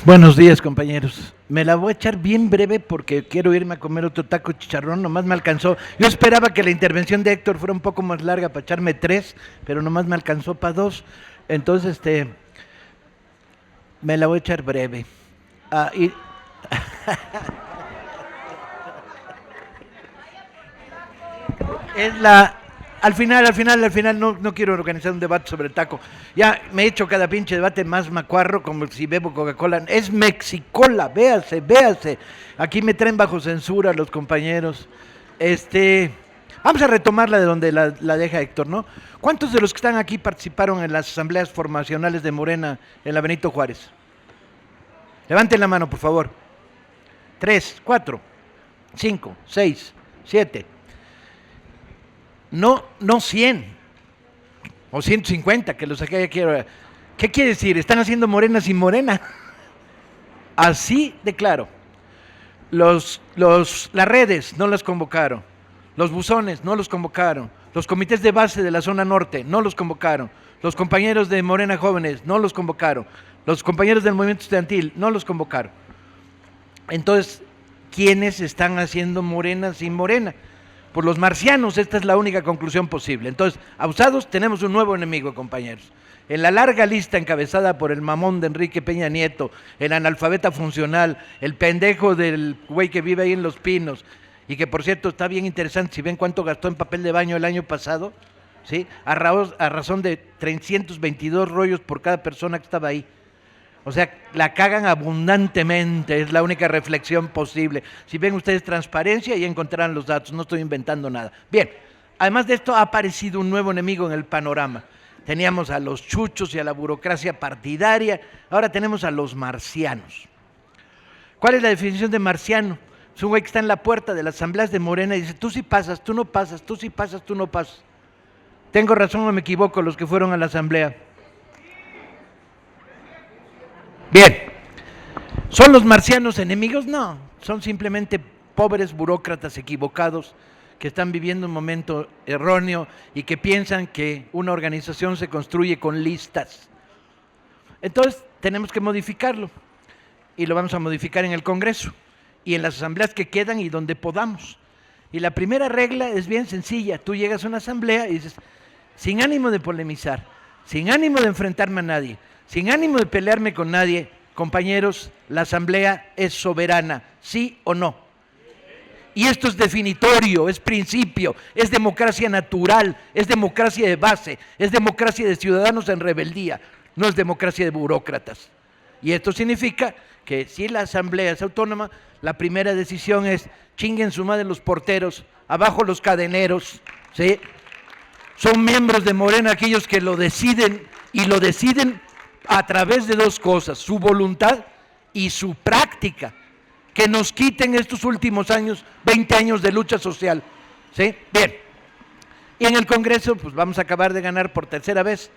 Buenos días, compañeros. Me la voy a echar bien breve porque quiero irme a comer otro taco de chicharrón, nomás me alcanzó. Yo esperaba que la intervención de Héctor fuera un poco más larga para echarme tres, pero nomás me alcanzó para dos. Entonces, me la voy a echar breve. Ah, y es la... Al final no quiero organizar un debate sobre el taco. Ya me he hecho cada pinche debate más macuarro como si bebo Coca-Cola. Es Mexicola, véase, véase. Aquí me traen bajo censura los compañeros. Vamos a retomarla de donde la deja Héctor, ¿no? ¿Cuántos de los que están aquí participaron en las asambleas formacionales de Morena en la Benito Juárez? Levanten la mano, por favor. 3, 4, 5, 6, 7. No 100 o 150, que los saqué aquí. ¿Qué quiere decir? Están haciendo Morena sin Morena. Así de claro. Las redes no las convocaron. Los buzones no los convocaron. Los comités de base de la zona norte no los convocaron. Los compañeros de Morena Jóvenes no los convocaron. Los compañeros del movimiento estudiantil no los convocaron. Entonces, ¿quiénes están haciendo Morena sin Morena? Por los marcianos, esta es la única conclusión posible. Entonces, abusados, tenemos un nuevo enemigo, compañeros. En la larga lista encabezada por el mamón de Enrique Peña Nieto, el analfabeta funcional, el pendejo del güey que vive ahí en Los Pinos, y que por cierto está bien interesante, si ven cuánto gastó en papel de baño el año pasado, ¿sí? A razón de 322 rollos por cada persona que estaba ahí. O sea, la cagan abundantemente, es la única reflexión posible. Si ven ustedes transparencia, ya encontrarán los datos, no estoy inventando nada. Bien, además de esto ha aparecido un nuevo enemigo en el panorama. Teníamos a los chuchos y a la burocracia partidaria, ahora tenemos a los marcianos. ¿Cuál es la definición de marciano? Es un güey que está en la puerta de las asambleas de Morena y dice, tú sí pasas, tú no pasas, tú sí pasas, tú no pasas. ¿Tengo razón o me equivoco los que fueron a la asamblea? Bien, ¿son los marcianos enemigos? No, son simplemente pobres burócratas equivocados que están viviendo un momento erróneo y que piensan que una organización se construye con listas. Entonces, tenemos que modificarlo y lo vamos a modificar en el Congreso y en las asambleas que quedan y donde podamos. Y la primera regla es bien sencilla, tú llegas a una asamblea y dices, sin ánimo de polemizar, sin ánimo de enfrentarme a nadie, sin ánimo de pelearme con nadie, compañeros, la asamblea es soberana, ¿sí o no? Y esto es definitorio, es principio, es democracia natural, es democracia de base, es democracia de ciudadanos en rebeldía, no es democracia de burócratas. Y esto significa que si la asamblea es autónoma, la primera decisión es chinguen su madre los porteros, abajo los cadeneros, ¿sí? Son miembros de Morena aquellos que lo deciden y lo deciden a través de dos cosas, su voluntad y su práctica, que nos quiten estos últimos años, 20 años de lucha social, ¿sí? Bien, y en el Congreso pues vamos a acabar de ganar por tercera vez,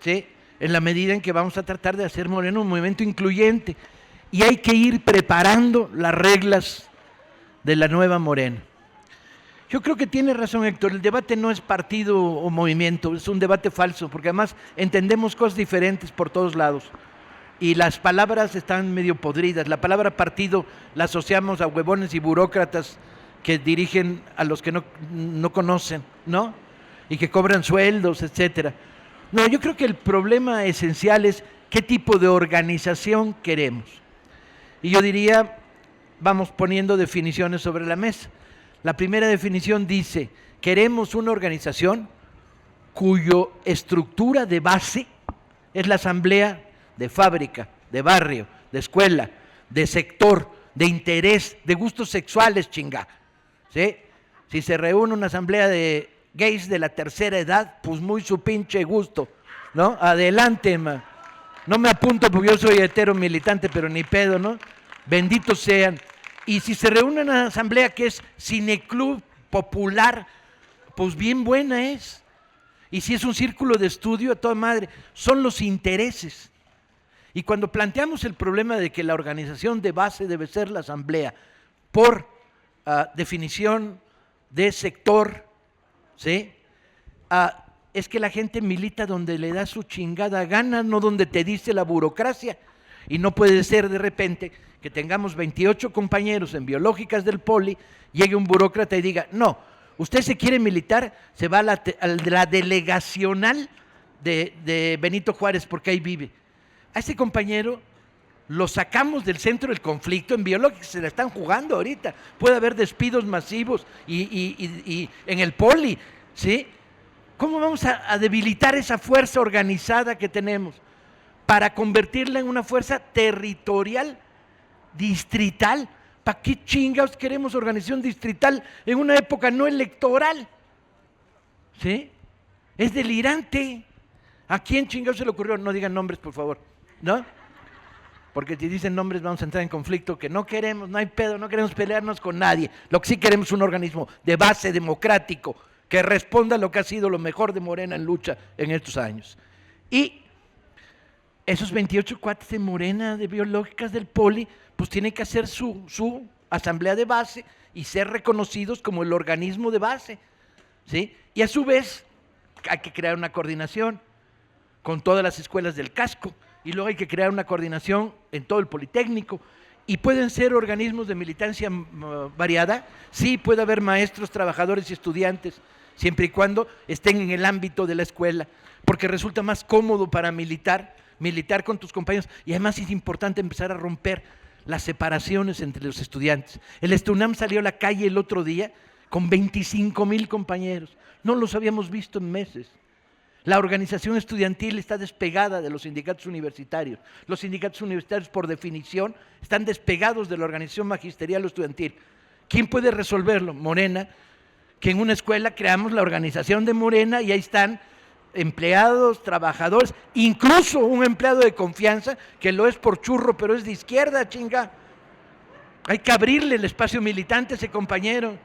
¿sí? En la medida en que vamos a tratar de hacer Morena un movimiento incluyente y hay que ir preparando las reglas de la nueva Morena. Yo creo que tiene razón Héctor, el debate no es partido o movimiento, es un debate falso, porque además entendemos cosas diferentes por todos lados y las palabras están medio podridas. La palabra partido la asociamos a huevones y burócratas que dirigen a los que no conocen, ¿no? Y que cobran sueldos, etcétera. No, yo creo que el problema esencial es qué tipo de organización queremos. Y yo diría, vamos poniendo definiciones sobre la mesa. La primera definición dice, queremos una organización cuyo estructura de base es la asamblea de fábrica, de barrio, de escuela, de sector, de interés, de gustos sexuales, chinga. ¿Sí? Si se reúne una asamblea de gays de la tercera edad, pues muy su pinche gusto, ¿no? Adelante, ma. No me apunto porque yo soy hetero militante, pero ni pedo, ¿no? Benditos sean. Y si se reúne una asamblea que es cineclub popular, pues bien buena es. Y si es un círculo de estudio, a toda madre, son los intereses. Y cuando planteamos el problema de que la organización de base debe ser la asamblea, por definición de sector, ¿sí? Es que la gente milita donde le da su chingada gana, no donde te dice la burocracia. Y no puede ser de repente que tengamos 28 compañeros en biológicas del Poli, llegue un burócrata y diga, no, usted se quiere militar, se va a la delegacional de Benito Juárez porque ahí vive. A ese compañero lo sacamos del centro del conflicto en biológicas, se la están jugando ahorita. Puede haber despidos masivos y en el Poli, ¿sí? ¿Cómo vamos a debilitar esa fuerza organizada que tenemos para convertirla en una fuerza territorial, distrital? ¿Para qué chingados queremos organización distrital en una época no electoral? ¿Sí? Es delirante. ¿A quién chingados se le ocurrió? No digan nombres, por favor, ¿no? Porque si dicen nombres vamos a entrar en conflicto que no queremos, no hay pedo, no queremos pelearnos con nadie. Lo que sí queremos es un organismo de base democrático que responda a lo que ha sido lo mejor de Morena en lucha en estos años. Y esos 28 cuates de Morena, de biológicas del Poli, pues tienen que hacer su asamblea de base y ser reconocidos como el organismo de base, ¿sí? Y a su vez hay que crear una coordinación con todas las escuelas del casco y luego hay que crear una coordinación en todo el Politécnico. ¿Y pueden ser organismos de militancia variada? Sí, puede haber maestros, trabajadores y estudiantes, siempre y cuando estén en el ámbito de la escuela, porque resulta más cómodo para militar con tus compañeros, y además es importante empezar a romper las separaciones entre los estudiantes. El Estunam salió a la calle el otro día con 25,000 compañeros, no los habíamos visto en meses. La organización estudiantil está despegada de los sindicatos universitarios. Los sindicatos universitarios, por definición, están despegados de la organización magisterial o estudiantil. ¿Quién puede resolverlo? Morena, que en una escuela creamos la organización de Morena y ahí están empleados, trabajadores, incluso un empleado de confianza que lo es por churro, pero es de izquierda, chinga. Hay que abrirle el espacio militante a ese compañero.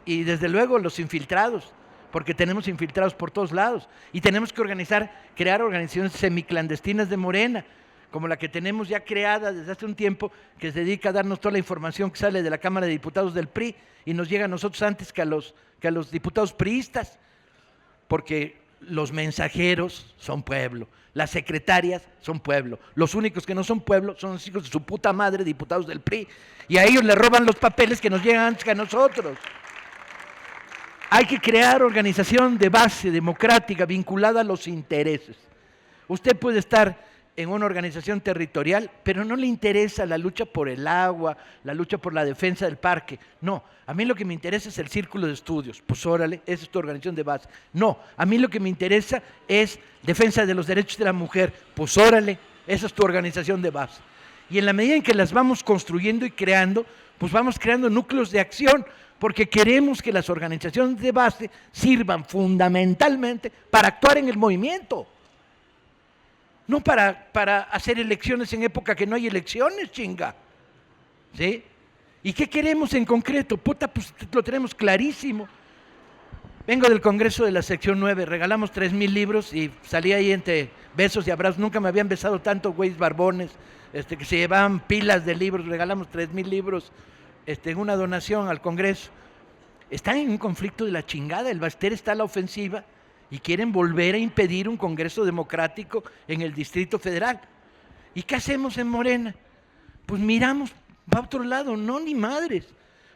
Y desde luego los infiltrados, porque tenemos infiltrados por todos lados. Y tenemos que crear organizaciones semiclandestinas de Morena, como la que tenemos ya creada desde hace un tiempo, que se dedica a darnos toda la información que sale de la Cámara de Diputados del PRI y nos llega a nosotros antes que a los diputados priistas, porque los mensajeros son pueblo, las secretarias son pueblo, los únicos que no son pueblo son los hijos de su puta madre, diputados del PRI, y a ellos les roban los papeles que nos llegan antes que a nosotros. Hay que crear organización de base democrática vinculada a los intereses. Usted puede estar en una organización territorial, pero no le interesa la lucha por el agua, la lucha por la defensa del parque. No, a mí lo que me interesa es el círculo de estudios. Pues órale, esa es tu organización de base. No, a mí lo que me interesa es defensa de los derechos de la mujer. Pues órale, esa es tu organización de base. Y en la medida en que las vamos construyendo y creando, pues vamos creando núcleos de acción, porque queremos que las organizaciones de base sirvan fundamentalmente para actuar en el movimiento. No para hacer elecciones en época que no hay elecciones, chinga. ¿Sí? ¿Y qué queremos en concreto? Puta, pues lo tenemos clarísimo. Vengo del Congreso de la Sección 9, regalamos 3,000 libros y salí ahí entre besos y abrazos. Nunca me habían besado tanto güeyes barbones, que se llevaban pilas de libros. Regalamos 3,000 libros en una donación al Congreso. Están en un conflicto de la chingada. El Baster está a la ofensiva y quieren volver a impedir un Congreso democrático en el Distrito Federal. ¿Y qué hacemos en Morena? Pues miramos para otro lado, no ni madres.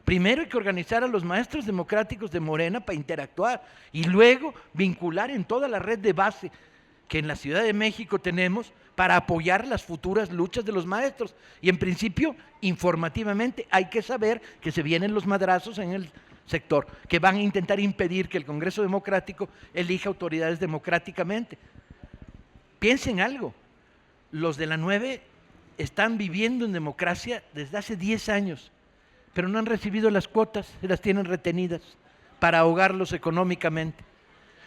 Primero hay que organizar a los maestros democráticos de Morena para interactuar y luego vincular en toda la red de base que en la Ciudad de México tenemos para apoyar las futuras luchas de los maestros. Y en principio, informativamente, hay que saber que se vienen los madrazos en el sector, que van a intentar impedir que el Congreso Democrático elija autoridades democráticamente. Piensen algo, los de la 9 están viviendo en democracia desde hace 10 años, pero no han recibido las cuotas, se las tienen retenidas para ahogarlos económicamente,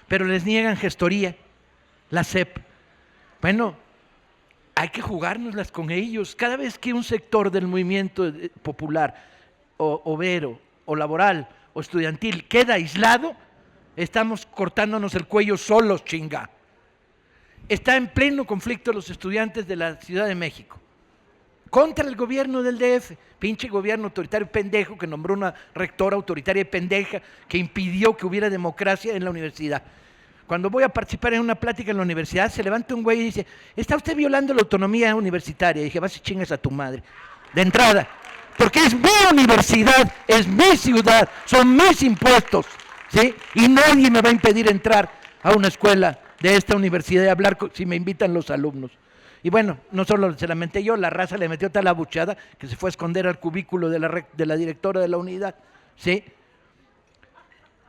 pero les niegan gestoría, la SEP. Bueno, hay que jugárnoslas con ellos. Cada vez que un sector del movimiento popular, o obrero, o laboral, o estudiantil queda aislado, estamos cortándonos el cuello solos, chinga. Está en pleno conflicto los estudiantes de la Ciudad de México contra el gobierno del DF, pinche gobierno autoritario pendejo que nombró una rectora autoritaria y pendeja que impidió que hubiera democracia en la universidad. Cuando voy a participar en una plática en la universidad, se levanta un güey y dice, ¿está usted violando la autonomía universitaria? Y dije, vas y chingas a tu madre. De entrada, porque es mi universidad, es mi ciudad, son mis impuestos, ¿sí? Y nadie me va a impedir entrar a una escuela de esta universidad y hablar si me invitan los alumnos. Y bueno, no solo se lamenté yo, la raza le metió tal abucheada que se fue a esconder al cubículo de la directora de la unidad, ¿sí?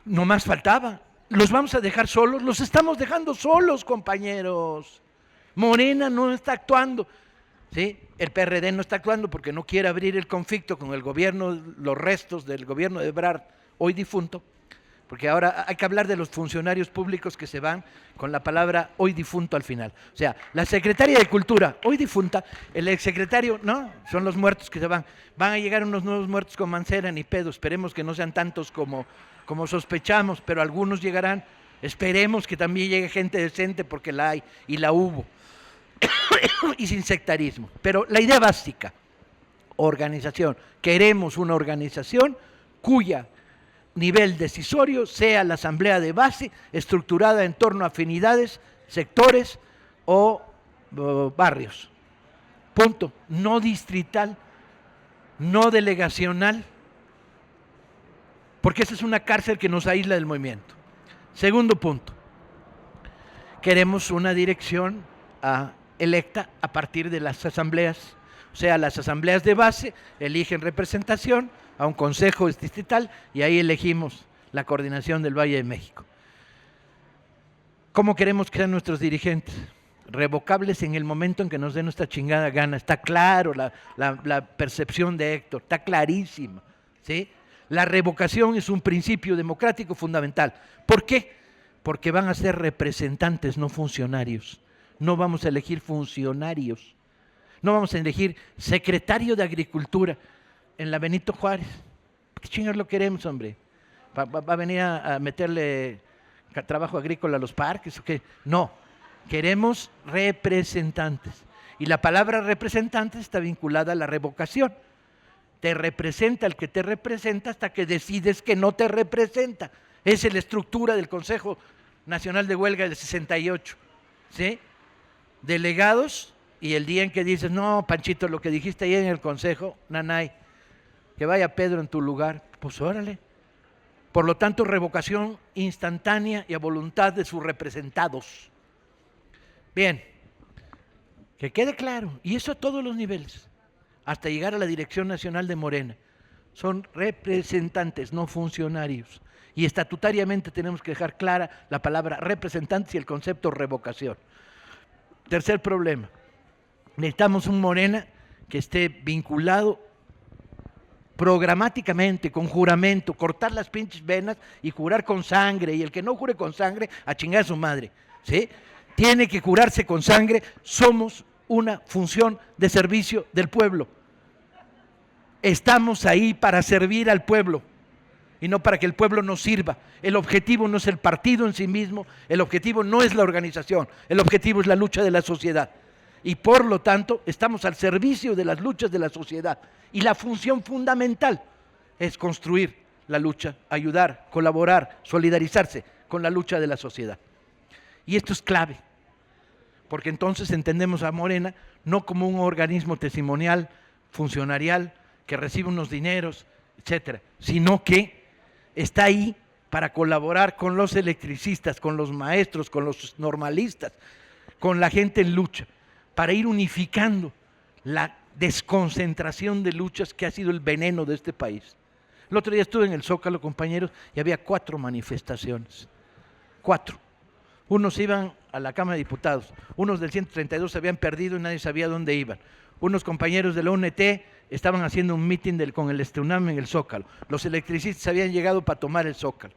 No más faltaba. ¿Los vamos a dejar solos? Los estamos dejando solos, compañeros. Morena no está actuando, ¿sí? El PRD no está actuando porque no quiere abrir el conflicto con el gobierno, los restos del gobierno de Ebrard, hoy difunto, porque ahora hay que hablar de los funcionarios públicos que se van con la palabra hoy difunto al final. O sea, la secretaria de Cultura, hoy difunta, el exsecretario, no, son los muertos que se van. Van a llegar unos nuevos muertos con Mancera ni pedo, esperemos que no sean tantos como sospechamos, pero algunos llegarán. Esperemos que también llegue gente decente porque la hay y la hubo. Y sin sectarismo. Pero la idea básica, organización. Queremos una organización cuya nivel decisorio sea la asamblea de base, estructurada en torno a afinidades, sectores o barrios. Punto. No distrital, no delegacional, porque esa es una cárcel que nos aísla del movimiento. Segundo punto, queremos una dirección electa a partir de las asambleas, o sea, las asambleas de base eligen representación a un consejo distrital y ahí elegimos la coordinación del Valle de México. ¿Cómo queremos que sean nuestros dirigentes? Revocables en el momento en que nos den nuestra chingada gana. Está claro la percepción de Héctor, está clarísima, ¿sí? La revocación es un principio democrático fundamental. ¿Por qué? Porque van a ser representantes, no funcionarios. No vamos a elegir funcionarios. No vamos a elegir secretario de Agricultura en la Benito Juárez. ¿Qué chingados lo queremos, hombre? ¿Va a venir a meterle trabajo agrícola a los parques o qué? No, queremos representantes. Y la palabra representante está vinculada a la revocación. Te representa el que te representa hasta que decides que no te representa. Esa es la estructura del Consejo Nacional de Huelga del 68, ¿sí? Delegados, y el día en que dices, no, Panchito, lo que dijiste ayer en el Consejo, nanay, que vaya Pedro en tu lugar, pues órale. Por lo tanto, revocación instantánea y a voluntad de sus representados. Bien, que quede claro, y eso a todos los niveles, hasta llegar a la Dirección Nacional de Morena. Son representantes, no funcionarios. Y estatutariamente tenemos que dejar clara la palabra representantes y el concepto revocación. Tercer problema, necesitamos un Morena que esté vinculado programáticamente, con juramento, cortar las pinches venas y jurar con sangre, y el que no jure con sangre, a chingar a su madre, ¿sí? Tiene que jurarse con sangre. Somos una función de servicio del pueblo. Estamos ahí para servir al pueblo y no para que el pueblo nos sirva. El objetivo no es el partido en sí mismo, el objetivo no es la organización, el objetivo es la lucha de la sociedad. Y por lo tanto, estamos al servicio de las luchas de la sociedad. Y la función fundamental es construir la lucha, ayudar, colaborar, solidarizarse con la lucha de la sociedad. Y esto es clave, porque entonces entendemos a Morena no como un organismo testimonial, funcionarial, que recibe unos dineros, etcétera, sino que está ahí para colaborar con los electricistas, con los maestros, con los normalistas, con la gente en lucha, para ir unificando la desconcentración de luchas que ha sido el veneno de este país. El otro día estuve en el Zócalo, compañeros, y había 4 manifestaciones. 4. Unos iban a la Cámara de Diputados, unos del 132 se habían perdido y nadie sabía dónde iban. Unos compañeros de la UNT estaban haciendo un mitin con el UNAM en el Zócalo. Los electricistas habían llegado para tomar el Zócalo.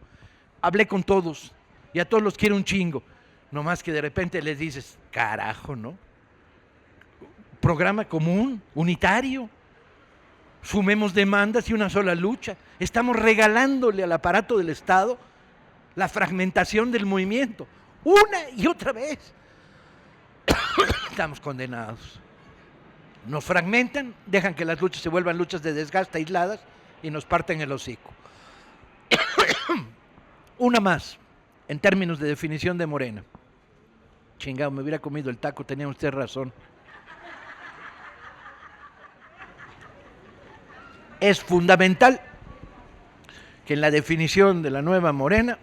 Hablé con todos y a todos los quiero un chingo. Nomás que de repente les dices, carajo, ¿no? Programa común, unitario. Sumemos demandas y una sola lucha. Estamos regalándole al aparato del Estado la fragmentación del movimiento. Una y otra vez. Estamos condenados. Nos fragmentan, dejan que las luchas se vuelvan luchas de desgaste aisladas y nos parten el hocico. Una más. en términos de definición de Morena. Chingado, me hubiera comido el taco, tenía usted razón. Es fundamental que en la definición de la nueva Morena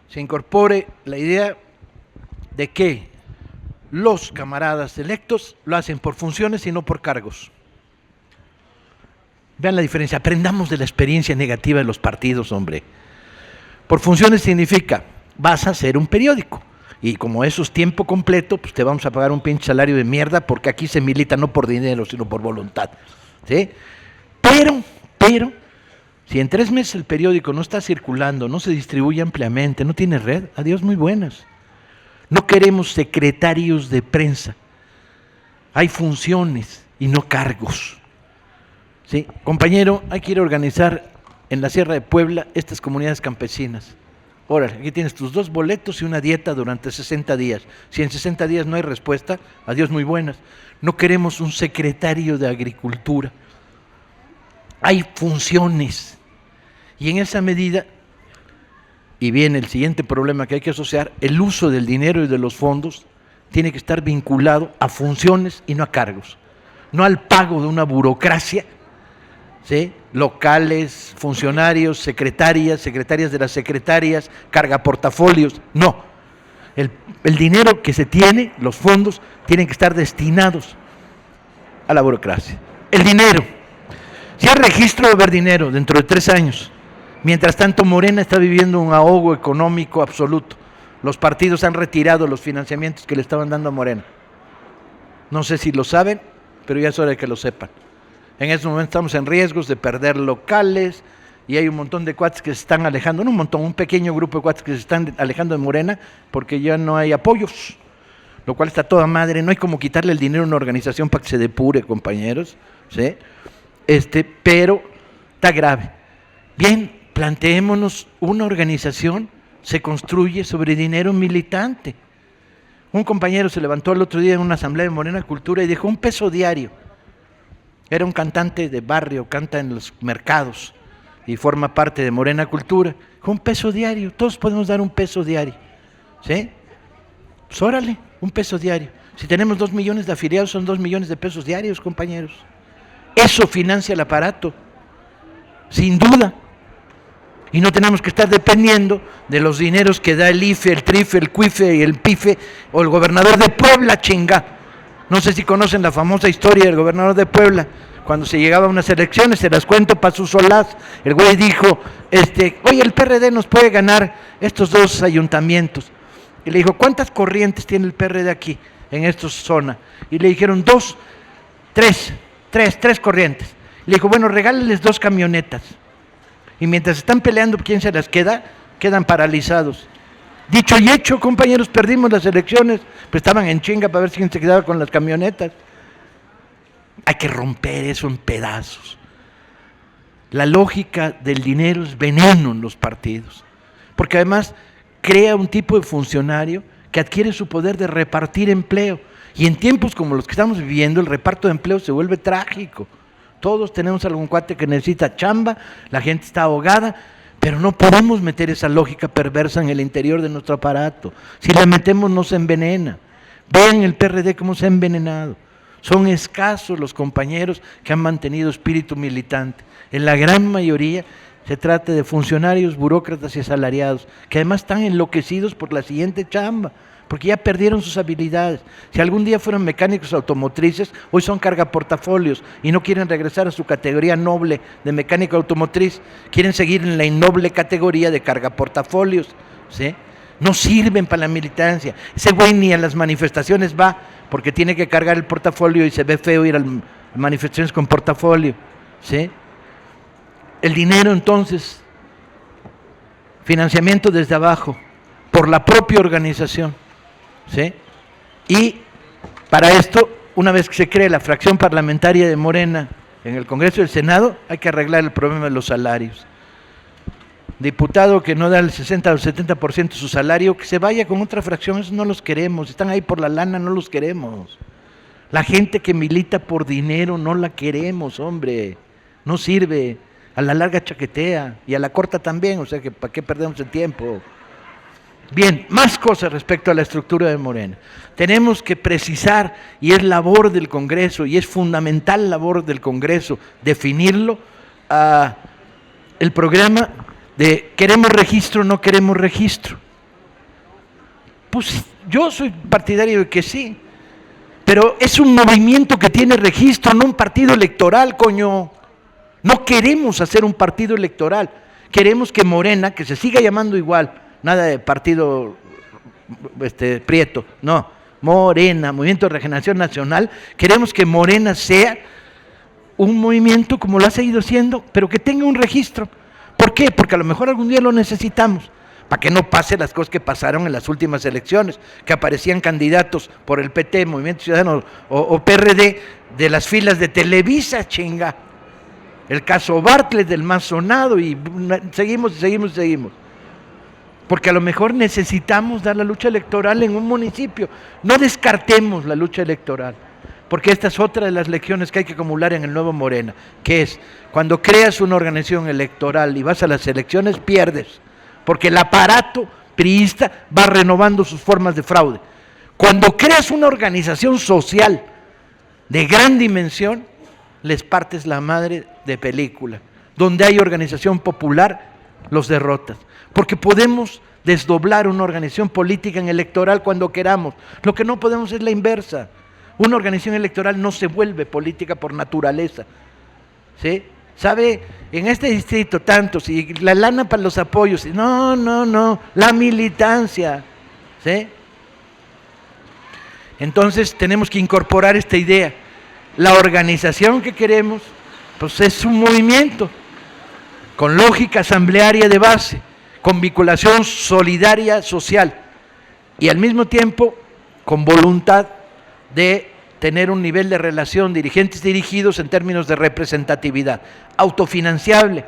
se incorpore la idea de que los camaradas electos lo hacen por funciones y no por cargos. Vean la diferencia, aprendamos de la experiencia negativa de los partidos, hombre. Por funciones significa, vas a hacer un periódico, y como eso es tiempo completo, pues te vamos a pagar un pinche salario de mierda, porque aquí se milita no por dinero, sino por voluntad, ¿sí? Pero, si en 3 meses el periódico no está circulando, no se distribuye ampliamente, no tiene red, adiós, muy buenas. No queremos secretarios de prensa, hay funciones y no cargos. ¿Sí? Compañero, hay que ir a organizar en la Sierra de Puebla estas comunidades campesinas. Órale, aquí tienes tus 2 boletos y una dieta durante 60 días. Si en 60 días no hay respuesta, adiós, muy buenas. No queremos un secretario de Agricultura. Hay funciones. Y en esa medida, y viene el siguiente problema que hay que asociar, el uso del dinero y de los fondos tiene que estar vinculado a funciones y no a cargos. No al pago de una burocracia, ¿sí? Locales, funcionarios, secretarias de las secretarias, cargaportafolios, no. El dinero que se tiene, los fondos, tienen que estar destinados a la burocracia. El dinero. Si hay registro de haber dinero dentro de 3 años, mientras tanto Morena está viviendo un ahogo económico absoluto. Los partidos han retirado los financiamientos que le estaban dando a Morena. No sé si lo saben, pero ya es hora de que lo sepan. En estos momentos estamos en riesgos de perder locales y hay un montón de cuates que se están alejando, no un montón, un pequeño grupo de cuates que se están alejando de Morena porque ya no hay apoyos, lo cual está toda madre. No hay como quitarle el dinero a una organización para que se depure, compañeros, ¿sí? Pero está grave. Bien, planteémonos, una organización se construye sobre dinero militante. Un compañero se levantó el otro día en una asamblea de Morena Cultura y dijo $1 diario. Era un cantante de barrio, canta en los mercados y forma parte de Morena Cultura. Dijo $1 diario, todos podemos dar $1 diario, ¿sí? Pues órale, $1 diario. Si tenemos 2 millones de afiliados, son 2 millones de pesos diarios, compañeros. Eso financia el aparato, sin duda. Y no tenemos que estar dependiendo de los dineros que da el IFE, el TRIFE, el CUIFE y el PIFE o el gobernador de Puebla, chinga. No sé si conocen la famosa historia del gobernador de Puebla. Cuando se llegaba a unas elecciones, se las cuento para su solaz, el güey dijo, oye, el PRD nos puede ganar estos 2 ayuntamientos. Y le dijo, ¿cuántas corrientes tiene el PRD aquí, en esta zona? Y le dijeron, 2, 3 corrientes. Le dijo, bueno, regálenles 2 camionetas. Y mientras están peleando quién se las queda, quedan paralizados. Dicho y hecho, compañeros, perdimos las elecciones, pues estaban en chinga para ver quién se quedaba con las camionetas. Hay que romper eso en pedazos. La lógica del dinero es veneno en los partidos, porque además crea un tipo de funcionario que adquiere su poder de repartir empleo. Y en tiempos como los que estamos viviendo, el reparto de empleo se vuelve trágico. Todos tenemos algún cuate que necesita chamba, la gente está ahogada, pero no podemos meter esa lógica perversa en el interior de nuestro aparato. Si la metemos, no se envenena. Vean el PRD cómo se ha envenenado. Son escasos los compañeros que han mantenido espíritu militante. En la gran mayoría se trata de funcionarios, burócratas y asalariados, que además están enloquecidos por la siguiente chamba, porque ya perdieron sus habilidades. Si algún día fueron mecánicos automotrices, hoy son cargaportafolios y no quieren regresar a su categoría noble de mecánico automotriz, quieren seguir en la innoble categoría de cargaportafolios, ¿sí? No sirven para la militancia. Ese güey ni a las manifestaciones va porque tiene que cargar el portafolio y se ve feo ir a manifestaciones con portafolio, ¿sí? El dinero, entonces, financiamiento desde abajo, por la propia organización, ¿sí? Y para esto, una vez que se cree la fracción parlamentaria de Morena en el Congreso y el Senado, hay que arreglar el problema de los salarios. Diputado que no da el 60 o el 70% de su salario, que se vaya con otra fracción, esos no los queremos, están ahí por la lana, no los queremos. La gente que milita por dinero no la queremos, hombre, no sirve, a la larga chaquetea y a la corta también, o sea que ¿para qué perdemos el tiempo? Bien, más cosas respecto a la estructura de Morena. Tenemos que precisar, y es labor del Congreso, y es fundamental labor del Congreso, definirlo, el programa de ¿queremos registro o no queremos registro? Pues yo soy partidario de que sí, pero es un movimiento que tiene registro, no un partido electoral, coño. No queremos hacer un partido electoral, queremos que Morena, que se siga llamando igual, nada de partido Prieto, no, Morena, Movimiento de Regeneración Nacional, queremos que Morena sea un movimiento como lo ha seguido siendo, pero que tenga un registro. ¿Por qué? Porque a lo mejor algún día lo necesitamos, para que no pase las cosas que pasaron en las últimas elecciones, que aparecían candidatos por el PT, Movimiento Ciudadano o PRD, de las filas de Televisa, chinga. El caso Bartlett, del más sonado, y seguimos. Porque a lo mejor necesitamos dar la lucha electoral en un municipio. No descartemos la lucha electoral, porque esta es otra de las lecciones que hay que acumular en el nuevo Morena, que es, cuando creas una organización electoral y vas a las elecciones, pierdes, porque el aparato priista va renovando sus formas de fraude. Cuando creas una organización social de gran dimensión, les partes la madre de película. Donde hay organización popular, los derrotas. Porque podemos desdoblar una organización política en electoral cuando queramos. Lo que no podemos es la inversa. Una organización electoral no se vuelve política por naturaleza. ¿Sí? ¿Sabe? En este distrito tantos, y la lana para los apoyos. No, la militancia. ¿Sí? Entonces tenemos que incorporar esta idea. La organización que queremos, pues es un movimiento con lógica asamblearia de base, con vinculación solidaria social y al mismo tiempo con voluntad de tener un nivel de relación dirigentes dirigidos en términos de representatividad, autofinanciable,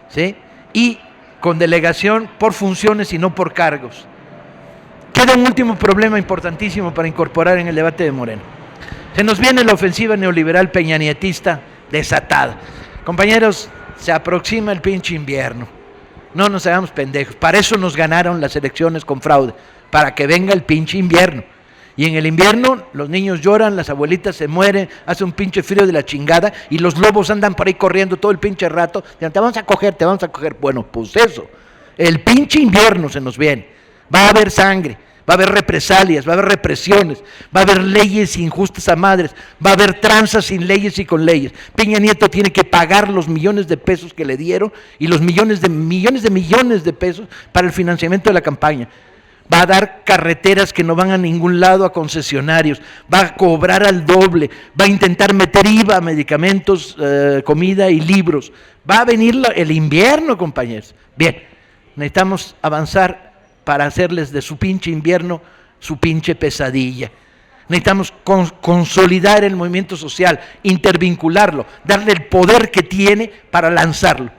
¿sí? Y con delegación por funciones y no por cargos. Queda un último problema importantísimo para incorporar en el debate de Morena. Se nos viene la ofensiva neoliberal peñanietista desatada. Compañeros, se aproxima el pinche invierno. No nos hagamos pendejos. Para eso nos ganaron las elecciones con fraude, para que venga el pinche invierno. Y en el invierno los niños lloran, las abuelitas se mueren, hace un pinche frío de la chingada y los lobos andan por ahí corriendo todo el pinche rato. Te vamos a coger, te vamos a coger. Bueno, pues eso. El pinche invierno se nos viene. Va a haber sangre. Va a haber represalias, va a haber represiones, va a haber leyes injustas a madres, va a haber tranzas sin leyes y con leyes. Peña Nieto tiene que pagar los millones de pesos que le dieron y los millones de pesos para el financiamiento de la campaña. Va a dar carreteras que no van a ningún lado a concesionarios, va a cobrar al doble, va a intentar meter IVA a medicamentos, comida y libros. Va a venir el invierno, compañeros. Bien, necesitamos avanzar para hacerles de su pinche invierno su pinche pesadilla. Necesitamos consolidar el movimiento social, intervincularlo, darle el poder que tiene para lanzarlo.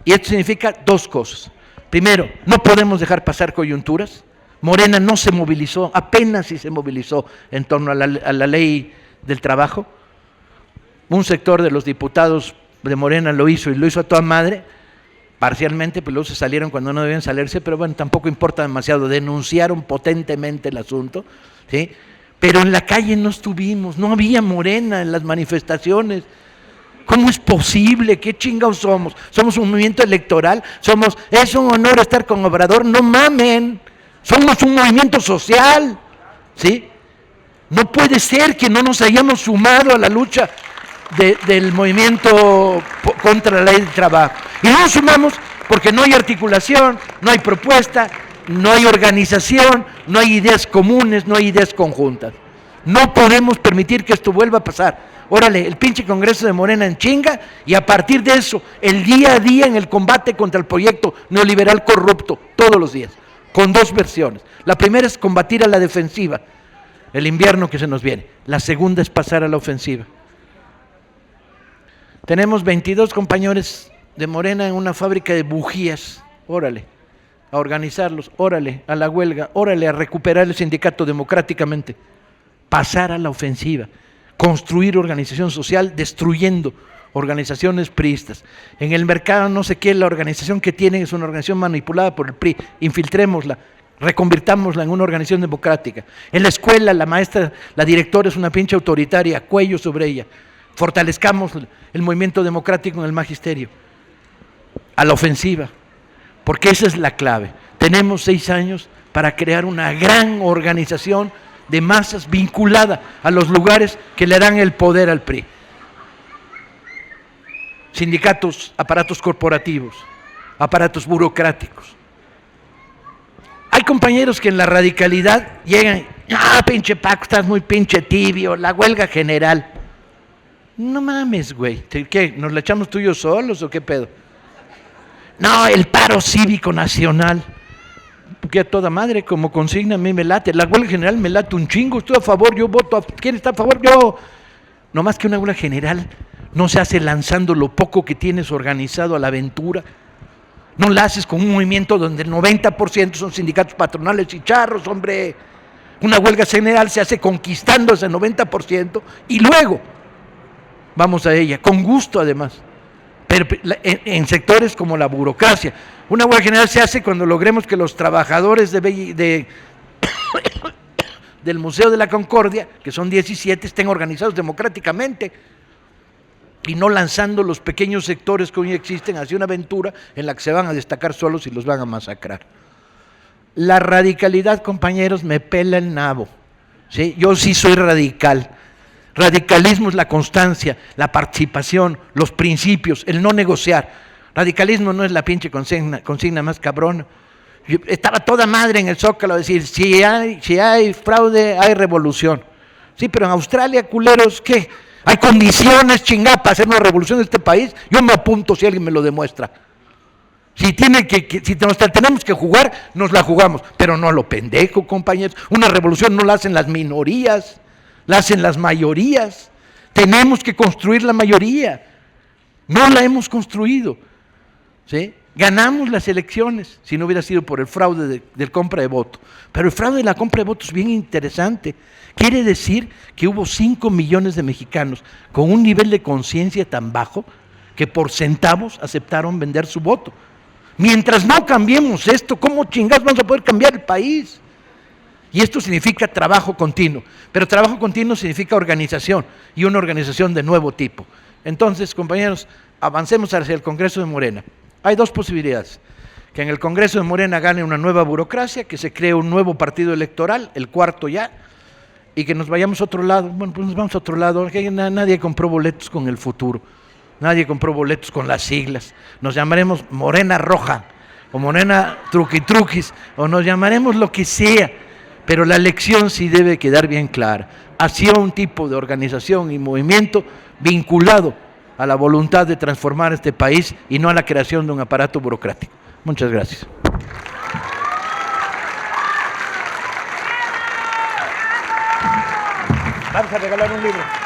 Y esto significa dos cosas. Primero, no podemos dejar pasar coyunturas. Morena no se movilizó, apenas si se movilizó en torno a la ley del trabajo. Un sector de los diputados de Morena lo hizo y lo hizo a toda madre. Parcialmente, pues luego se salieron cuando no debían salirse, pero bueno, tampoco importa demasiado, denunciaron potentemente el asunto, ¿sí? Pero en la calle no estuvimos, no había Morena en las manifestaciones. ¿Cómo es posible? ¿Qué chingados somos? ¿Somos un movimiento electoral? ¿Es un honor estar con Obrador? No mamen, somos un movimiento social, ¿sí? No puede ser que no nos hayamos sumado a la lucha del movimiento contra la ley del trabajo. Y no nos sumamos porque no hay articulación, no hay propuesta, no hay organización, no hay ideas comunes, no hay ideas conjuntas. No podemos permitir que esto vuelva a pasar. Órale, el pinche Congreso de Morena en chinga, y a partir de eso, el día a día en el combate contra el proyecto neoliberal corrupto, todos los días, con dos versiones. La primera es combatir a la defensiva, el invierno que se nos viene. La segunda es pasar a la ofensiva. Tenemos 22 compañeros de Morena en una fábrica de bujías. Órale, a organizarlos, órale, a la huelga, órale, a recuperar el sindicato democráticamente. Pasar a la ofensiva, construir organización social destruyendo organizaciones priistas. En el mercado no sé qué, la organización que tienen es una organización manipulada por el PRI, infiltrémosla, reconvirtámosla en una organización democrática. En la escuela, la maestra, la directora es una pinche autoritaria, cuello sobre ella. Fortalezcamos el movimiento democrático en el magisterio, a la ofensiva, porque esa es la clave. Tenemos 6 años para crear una gran organización de masas vinculada a los lugares que le dan el poder al PRI. Sindicatos, aparatos corporativos, aparatos burocráticos. Hay compañeros que en la radicalidad llegan, pinche Paco, estás muy pinche tibio, la huelga general. No mames, güey, ¿qué? ¿Nos la echamos tú y yo solos o qué pedo? No, el paro cívico nacional. Que a toda madre, como consigna, a mí me late. La huelga general me late un chingo, estoy a favor, yo voto, ¿quién está a favor? Yo. No más que una huelga general no se hace lanzando lo poco que tienes organizado a la aventura. No la haces con un movimiento donde el 90% son sindicatos patronales y charros, hombre. Una huelga general se hace conquistando ese 90% y luego vamos a ella, con gusto además. Pero en sectores como la burocracia. Una huelga general se hace cuando logremos que los trabajadores del Museo de la Concordia, que son 17, estén organizados democráticamente y no lanzando los pequeños sectores que hoy existen hacia una aventura en la que se van a destacar solos y los van a masacrar. La radicalidad, compañeros, me pela el nabo, ¿sí? Yo sí soy radical. Radicalismo es la constancia, la participación, los principios, el no negociar. Radicalismo no es la pinche consigna más cabrona. Estaba toda madre en el Zócalo a decir, si hay fraude, hay revolución. Sí, pero en Australia, culeros, ¿qué? Hay condiciones, chingada, para hacer una revolución en este país. Yo me apunto si alguien me lo demuestra. Si nos tenemos que jugar, nos la jugamos. Pero no a lo pendejo, compañeros. Una revolución no la hacen las minorías, la hacen las mayorías. Tenemos que construir la mayoría. No la hemos construido. ¿Sí? Ganamos las elecciones si no hubiera sido por el fraude de compra de voto. Pero el fraude de la compra de voto es bien interesante. Quiere decir que hubo 5 millones de mexicanos con un nivel de conciencia tan bajo que por centavos aceptaron vender su voto. Mientras no cambiemos esto, ¿cómo chingados vamos a poder cambiar el país? Y esto significa trabajo continuo. Pero trabajo continuo significa organización, y una organización de nuevo tipo. Entonces, compañeros, avancemos hacia el Congreso de Morena. Hay 2 posibilidades: que en el Congreso de Morena gane una nueva burocracia, que se cree un nuevo partido electoral, el 4º ya, y que nos vayamos a otro lado. Bueno, pues nos vamos a otro lado. Nadie compró boletos con el futuro, nadie compró boletos con las siglas. Nos llamaremos Morena Roja, o Morena Truquitruquis, o nos llamaremos lo que sea, pero la elección sí debe quedar bien clara. Hacia un tipo de organización y movimiento vinculado a la voluntad de transformar este país y no a la creación de un aparato burocrático. Muchas gracias. Vamos a regalar un libro.